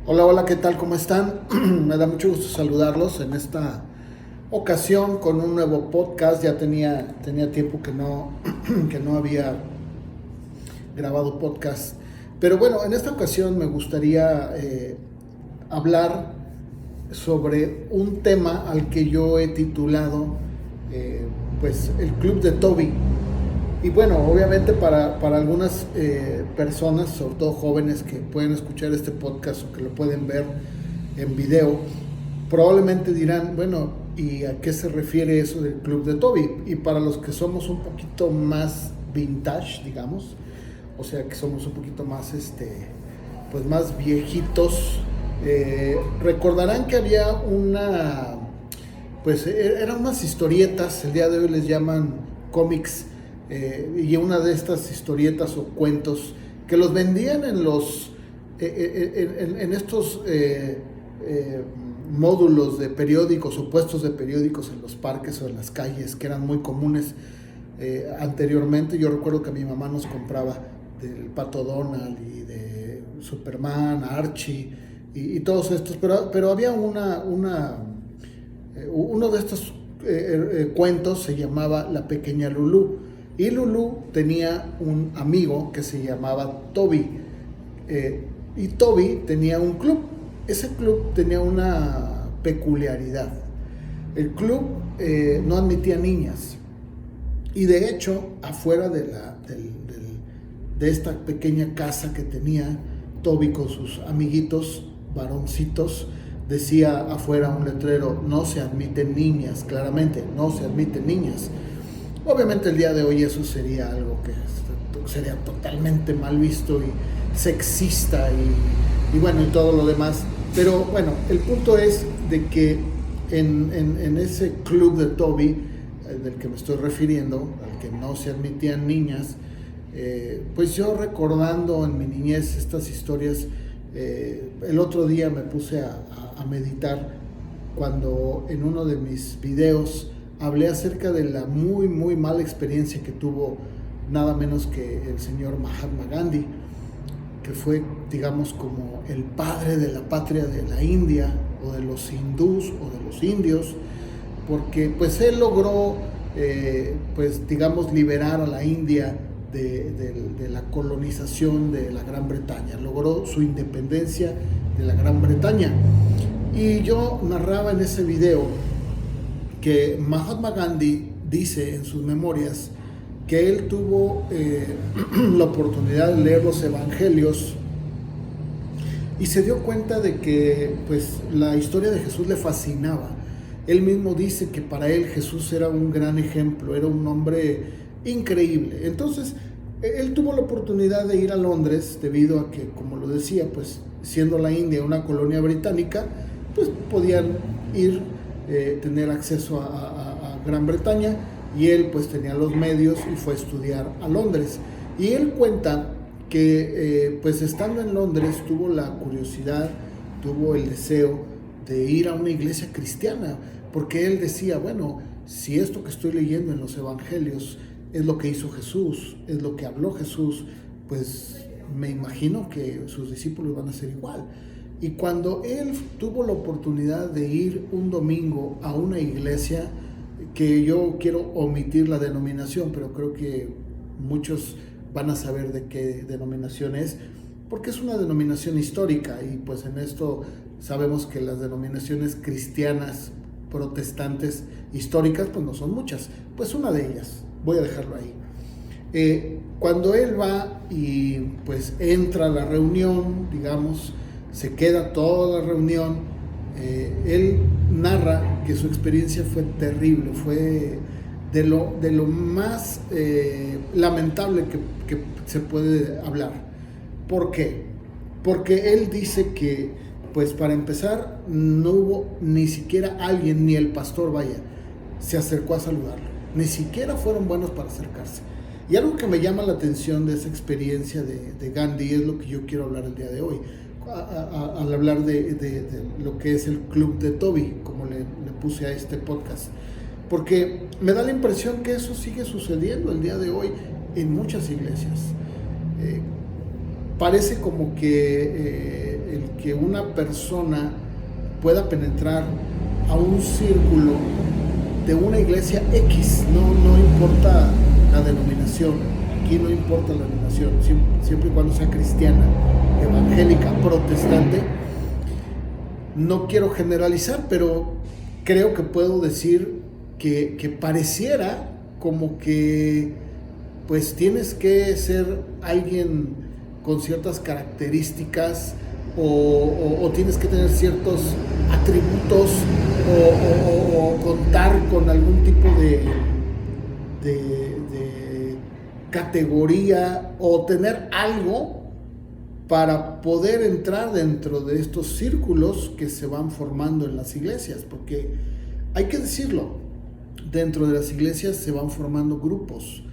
Hola, hola, ¿qué tal? ¿Cómo están? Me da mucho gusto saludarlos en esta ocasión con un nuevo podcast. Ya tenía tiempo que no, que no había grabado podcast. Pero bueno, en esta ocasión me gustaría hablar sobre un tema al que yo he titulado eh, pues el Club de Toby. Y bueno, obviamente para algunas personas, sobre todo jóvenes que pueden escuchar este podcast o que lo pueden ver en video, probablemente dirán, bueno, ¿y a qué se refiere eso del Club de Toby? Y para los que somos un poquito más vintage, digamos, o sea que somos un poquito más, pues más viejitos, recordarán que había pues eran unas historietas, el día de hoy les llaman cómics, y una de estas historietas o cuentos que los vendían en en estos módulos de periódicos o puestos de periódicos en los parques o en las calles, que eran muy comunes anteriormente. Yo recuerdo que mi mamá nos compraba del Pato Donald y de Superman, Archie y todos estos, pero había uno de estos cuentos se llamaba La Pequeña Lulú, y Lulú tenía un amigo que se llamaba Toby, y Toby tenía un club. Ese club tenía una peculiaridad: el club no admitía niñas, y de hecho afuera de esta pequeña casa que tenía Toby con sus amiguitos varoncitos, decía afuera un letrero: no se admiten niñas, claramente, no se admiten niñas. Obviamente el día de hoy eso sería algo que sería totalmente mal visto y sexista y bueno, y todo lo demás. Pero bueno, el punto es de que en ese club de Toby, del que me estoy refiriendo, al que no se admitían niñas, pues yo recordando en mi niñez estas historias, el otro día me puse a meditar cuando en uno de mis videos hablé acerca de la muy mala experiencia que tuvo nada menos que el señor Mahatma Gandhi, que fue, digamos, como el padre de la patria de la India, o de los hindús, o de los indios, porque pues él logró, pues digamos, liberar a la India de la colonización de la Gran Bretaña, logró su independencia de la Gran Bretaña. Y yo narraba en ese video que Mahatma Gandhi dice en sus memorias que él tuvo la oportunidad de leer los evangelios y se dio cuenta de que pues la historia de Jesús le fascinaba. Él mismo dice que para él Jesús era un gran ejemplo, era un hombre increíble. Entonces él tuvo la oportunidad de ir a Londres debido a que, como lo decía, pues siendo la India una colonia británica, pues podían ir, tener acceso a Gran Bretaña, y él pues tenía los medios y fue a estudiar a Londres. Y él cuenta que pues estando en Londres tuvo la curiosidad, tuvo el deseo de ir a una iglesia cristiana, porque él decía, bueno, si esto que estoy leyendo en los evangelios es lo que hizo Jesús, es lo que habló Jesús, pues me imagino que sus discípulos van a ser igual. Y cuando él tuvo la oportunidad de ir un domingo a una iglesia, que yo quiero omitir la denominación, pero creo que muchos van a saber de qué denominación es, porque es una denominación histórica, y pues en esto sabemos que las denominaciones cristianas protestantes históricas pues no son muchas, pues una de ellas, voy a dejarlo ahí. Cuando él va y pues entra a la reunión, digamos, se queda toda la reunión, él narra que su experiencia fue terrible, fue de lo más lamentable que se puede hablar. ¿Por qué? Porque él dice que, pues para empezar, no hubo ni siquiera alguien, ni el pastor, vaya, se acercó a saludarlo. Ni siquiera fueron buenos para acercarse. Y algo que me llama la atención de esa experiencia de Gandhi es lo que yo quiero hablar el día de hoy, al hablar de lo que es el Club de Toby, como le puse a este podcast. Porque me da la impresión que eso sigue sucediendo el día de hoy en muchas iglesias. Parece como que el que una persona pueda penetrar a un círculo de una iglesia X, no importa la denominación, aquí no importa la denominación, siempre y cuando sea cristiana, evangélica, protestante. No quiero generalizar, pero creo que puedo decir que pareciera como que pues tienes que ser alguien con ciertas características o tienes que tener ciertos atributos o contar con algún tipo de categoría o tener algo para poder entrar dentro de estos círculos que se van formando en las iglesias, porque hay que decirlo, dentro de las iglesias se van formando grupos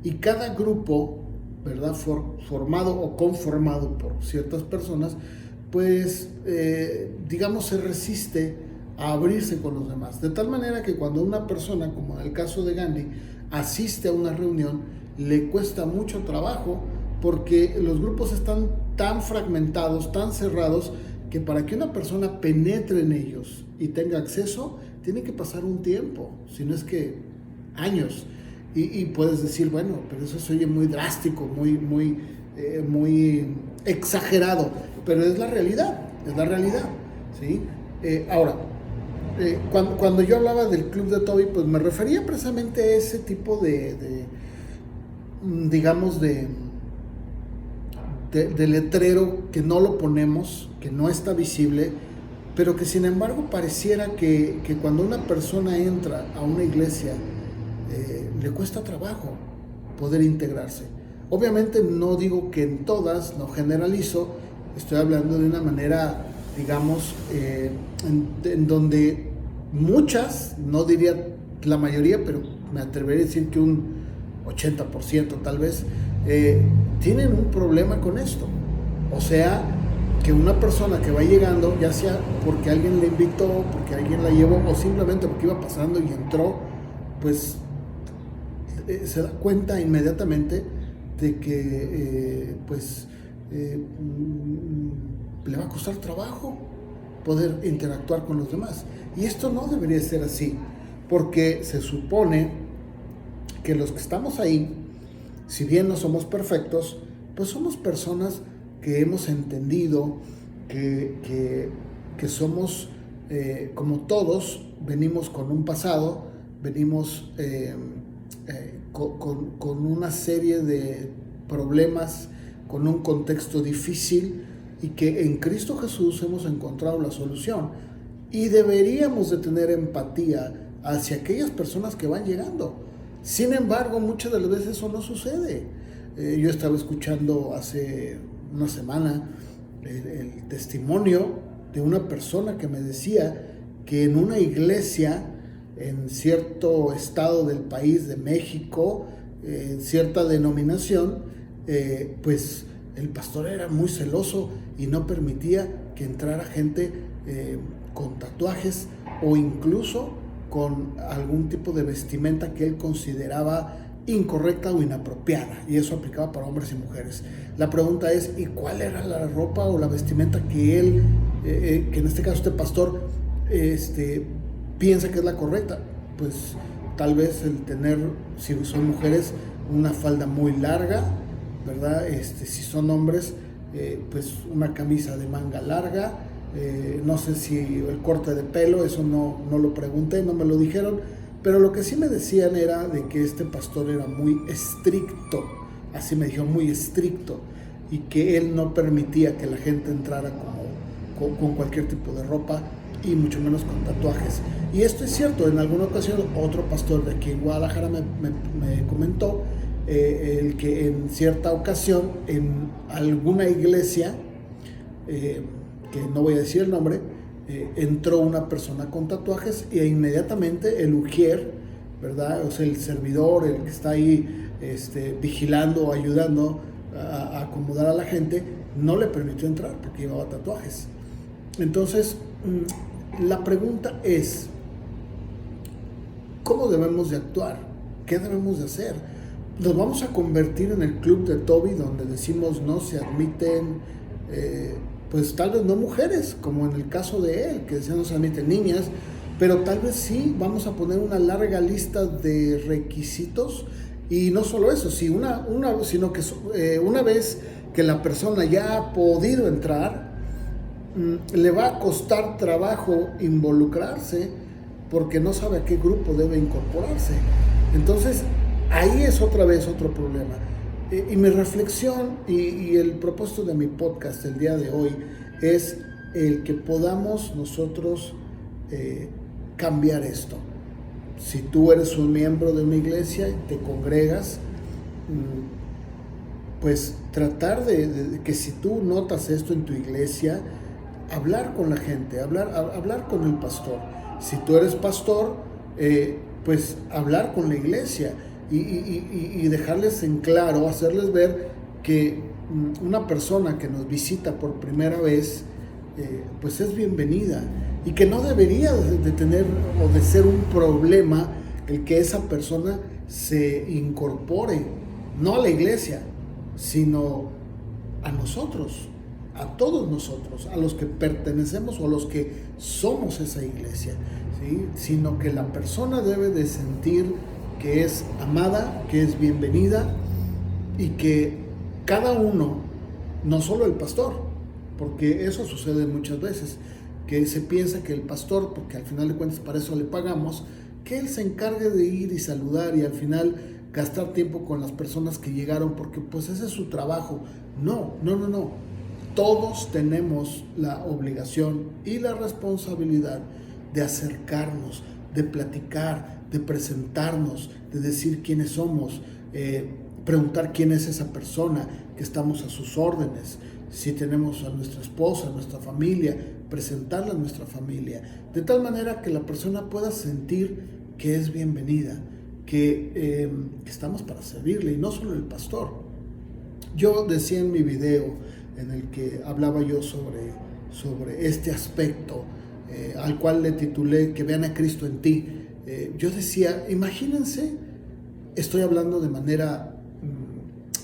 y cada grupo, ¿verdad?, formado o conformado por ciertas personas, pues digamos se resiste a abrirse con los demás, de tal manera que cuando una persona, como en el caso de Gandhi, asiste a una reunión, le cuesta mucho trabajo porque los grupos están tan fragmentados, tan cerrados, que para que una persona penetre en ellos y tenga acceso, tiene que pasar un tiempo, si no es que años. Y puedes decir, bueno, pero eso se oye muy drástico, muy exagerado, pero es la realidad, ¿sí? Ahora, cuando yo hablaba del Club de Toby, pues me refería precisamente a ese tipo digamos, de letrero que no lo ponemos, que no está visible, pero que sin embargo pareciera que cuando una persona entra a una iglesia, le cuesta trabajo poder integrarse. Obviamente no digo que en todas, no generalizo, estoy hablando de una manera, digamos, en donde muchas, no diría la mayoría, pero me atrevería a decir que un 80% tal vez, tienen un problema con esto. O sea, que una persona que va llegando, ya sea porque alguien le invitó, porque alguien la llevó, o simplemente porque iba pasando y entró, pues se da cuenta inmediatamente de que le va a costar trabajo poder interactuar con los demás. Y esto no debería ser así, porque se supone que los que estamos ahí, si bien no somos perfectos, pues somos personas que hemos entendido que somos, como todos, venimos con un pasado, venimos con una serie de problemas, con un contexto difícil, y que en Cristo Jesús hemos encontrado la solución. Y deberíamos de tener empatía hacia aquellas personas que van llegando. Sin embargo, muchas de las veces eso no sucede. Yo estaba escuchando hace una semana el testimonio de una persona que me decía que en una iglesia en cierto estado del país de México, en cierta denominación, pues el pastor era muy celoso y no permitía que entrara gente con tatuajes o incluso con algún tipo de vestimenta que él consideraba incorrecta o inapropiada, y eso aplicaba para hombres y mujeres. La pregunta es, ¿y cuál era la ropa o la vestimenta que él, que en este caso este pastor, piensa que es la correcta? Pues tal vez el tener, si son mujeres, una falda muy larga, ¿verdad? Si son hombres, pues una camisa de manga larga, no sé si el corte de pelo, eso no lo pregunté, no me lo dijeron, pero lo que sí me decían era de que este pastor era muy estricto, así me dijeron, muy estricto, y que él no permitía que la gente entrara con cualquier tipo de ropa, y mucho menos con tatuajes. Y esto es cierto. En alguna ocasión otro pastor de aquí en Guadalajara me comentó el que en cierta ocasión en alguna iglesia, que no voy a decir el nombre, entró una persona con tatuajes e inmediatamente el ujier, ¿verdad? O sea, el servidor, el que está ahí vigilando o ayudando a acomodar a la gente, no le permitió entrar porque llevaba tatuajes. Entonces, la pregunta es, ¿cómo debemos de actuar? ¿Qué debemos de hacer? ¿Nos vamos a convertir en el club de Toby donde decimos no se admiten pues tal vez no mujeres, como en el caso de él, que decía no se admiten niñas, pero tal vez sí vamos a poner una larga lista de requisitos. Y no solo eso, sino que una vez que la persona ya ha podido entrar, le va a costar trabajo involucrarse porque no sabe a qué grupo debe incorporarse. Entonces, ahí es otra vez otro problema. Y mi reflexión y el propósito de mi podcast el día de hoy es el que podamos nosotros cambiar esto. Si tú eres un miembro de una iglesia y te congregas, pues tratar de que si tú notas esto en tu iglesia, hablar con la gente, hablar con el pastor. Si tú eres pastor, pues hablar con la iglesia y dejarles en claro, hacerles ver que una persona que nos visita por primera vez, pues es bienvenida y que no debería de tener o de ser un problema el que esa persona se incorpore, no a la iglesia, sino a nosotros, a todos nosotros, a los que pertenecemos o a los que somos esa iglesia, ¿sí? Sino que la persona debe de sentir que es amada, que es bienvenida y que cada uno, no solo el pastor, porque eso sucede muchas veces, que se piensa que el pastor, porque al final de cuentas para eso le pagamos, que él se encargue de ir y saludar y al final gastar tiempo con las personas que llegaron porque pues ese es su trabajo. No. Todos tenemos la obligación y la responsabilidad de acercarnos, de platicar, de presentarnos, de decir quiénes somos, preguntar quién es esa persona, que estamos a sus órdenes. Si tenemos a nuestra esposa, a nuestra familia, presentarla a nuestra familia, de tal manera que la persona pueda sentir que es bienvenida, que estamos para servirle, y no solo el pastor. Yo decía en mi video, en el que hablaba yo sobre este aspecto, al cual le titulé que vean a Cristo en ti, yo decía, imagínense, estoy hablando de manera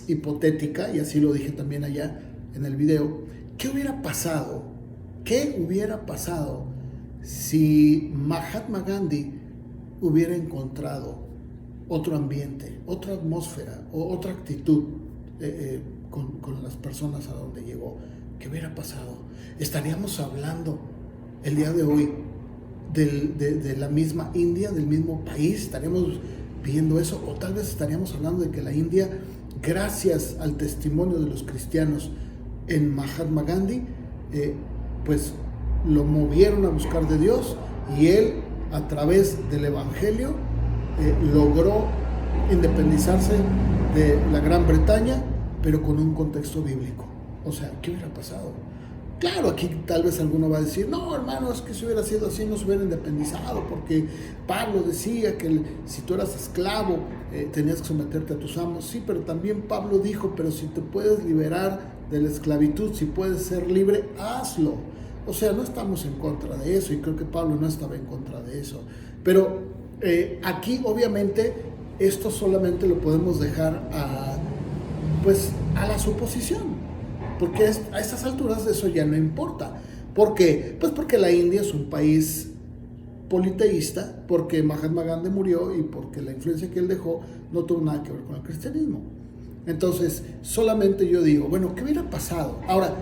hipotética, y así lo dije también allá en el video, ¿qué hubiera pasado si Mahatma Gandhi hubiera encontrado otro ambiente, otra atmósfera, o otra actitud con las personas a donde llegó? ¿Qué hubiera pasado? ¿Estaríamos hablando el día de hoy de la misma India, del mismo país? ¿Estaríamos viendo eso? O tal vez estaríamos hablando de que la India, gracias al testimonio de los cristianos en Mahatma Gandhi, pues lo movieron a buscar de Dios, y él, a través del evangelio, logró independizarse de la Gran Bretaña, pero con un contexto bíblico. O sea, ¿qué hubiera pasado? Claro, aquí tal vez alguno va a decir, no, hermano, es que si hubiera sido así no se hubiera independizado, porque Pablo decía que si tú eras esclavo, tenías que someterte a tus amos. Sí, pero también Pablo dijo, pero si te puedes liberar de la esclavitud, si puedes ser libre, hazlo. O sea, no estamos en contra de eso, y creo que Pablo no estaba en contra de eso. Pero aquí, obviamente, esto solamente lo podemos dejar a la suposición, porque a estas alturas eso ya no importa. ¿Por qué? Pues porque la India es un país politeísta, porque Mahatma Gandhi murió y porque la influencia que él dejó no tuvo nada que ver con el cristianismo. Entonces, solamente yo digo, bueno, ¿qué hubiera pasado? Ahora,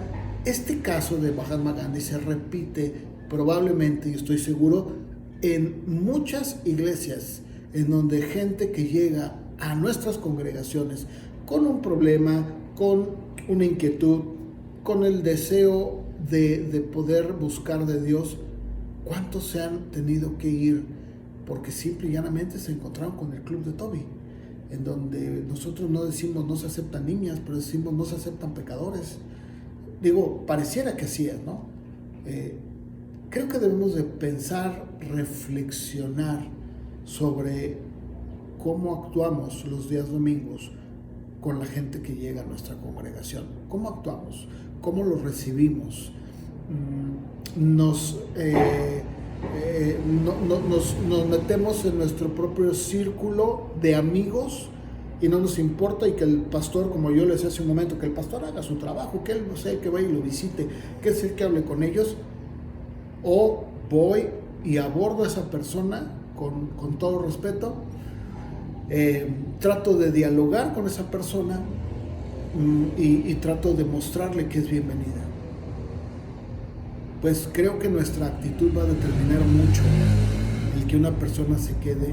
este caso de Mahatma Gandhi se repite probablemente, y estoy seguro, en muchas iglesias en donde gente que llega a nuestras congregaciones con un problema, con una inquietud, con el deseo de poder buscar de Dios, ¿cuántos se han tenido que ir? Porque simple y llanamente se encontraron con el club de Toby, en donde nosotros no decimos no se aceptan niñas, pero decimos no se aceptan pecadores. Digo, pareciera que así es, ¿no? Creo que debemos de pensar, reflexionar sobre cómo actuamos los días domingos con la gente que llega a nuestra congregación. ¿Cómo actuamos? ¿Cómo los recibimos? Nos metemos en nuestro propio círculo de amigos y no nos importa, y que el pastor, como yo les decía hace un momento, que el pastor haga su trabajo, que él no sea el que vaya y lo visite, que es el que hable con ellos, o voy y abordo a esa persona con todo respeto, trato de dialogar con esa persona y trato de mostrarle que es bienvenida. Pues creo que nuestra actitud va a determinar mucho el que una persona se quede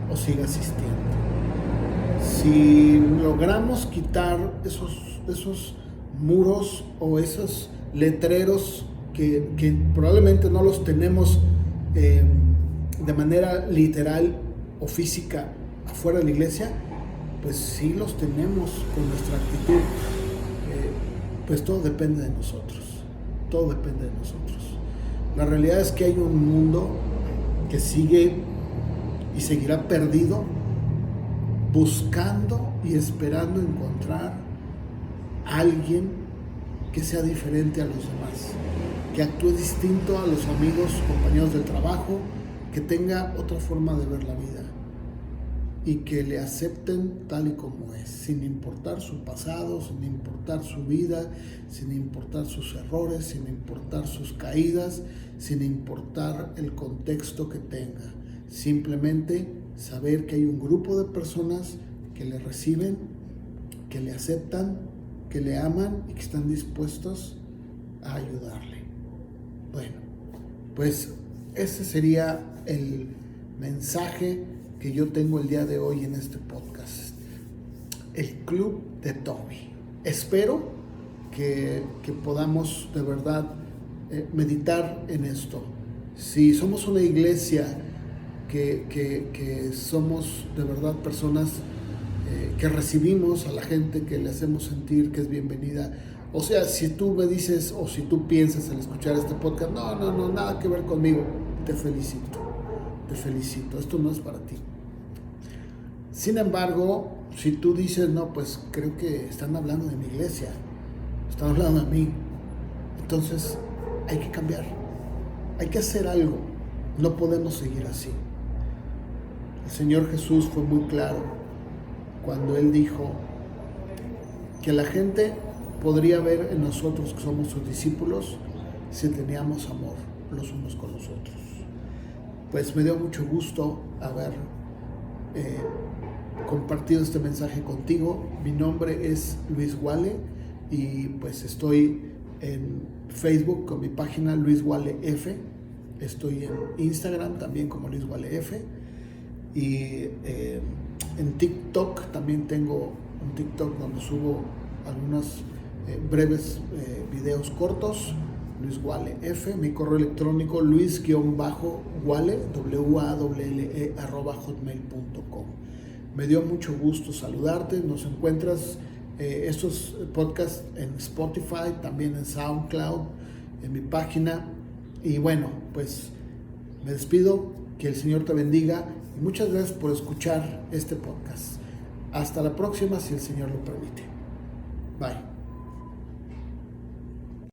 o siga asistiendo. Si logramos quitar esos muros o esos letreros que probablemente no los tenemos de manera literal o física afuera de la iglesia, pues sí los tenemos con nuestra actitud. Pues todo depende de nosotros. Todo depende de nosotros. La realidad es que hay un mundo que sigue y seguirá perdido, buscando y esperando encontrar a alguien que sea diferente a los demás, que actúe distinto a los amigos, compañeros del trabajo, que tenga otra forma de ver la vida y que le acepten tal y como es, sin importar su pasado, sin importar su vida, sin importar sus errores, sin importar sus caídas, sin importar el contexto que tenga. Simplemente saber que hay un grupo de personas que le reciben, que le aceptan, que le aman y que están dispuestos a ayudarle. Bueno, pues ese sería el mensaje que yo tengo el día de hoy en este podcast. El Club de Toby. Espero que podamos de verdad meditar en esto. Si somos una iglesia que somos de verdad personas que recibimos a la gente, que le hacemos sentir que es bienvenida. O sea, si tú me dices o si tú piensas al escuchar este podcast, no, nada que ver conmigo, te felicito, esto no es para ti. Sin embargo, si tú dices, no, pues creo que están hablando de mi iglesia, están hablando de mí, entonces hay que cambiar, hay que hacer algo, no podemos seguir así. El Señor Jesús fue muy claro cuando Él dijo que la gente podría ver en nosotros que somos sus discípulos si teníamos amor los unos con los otros. Pues me dio mucho gusto haber compartido este mensaje contigo. Mi nombre es Luis Wale y pues estoy en Facebook con mi página Luis Wale F. Estoy en Instagram también como Luis Wale F. Y en TikTok también tengo un TikTok donde subo algunos breves videos cortos, Luis Wale F. Mi correo electrónico luis-wale, WALLE, @hotmail.com. Me dio mucho gusto saludarte. Nos encuentras estos podcasts en Spotify, también en SoundCloud, en mi página. Y bueno, pues me despido. Que el Señor te bendiga. Y muchas gracias por escuchar este podcast. Hasta la próxima, si el Señor lo permite. Bye.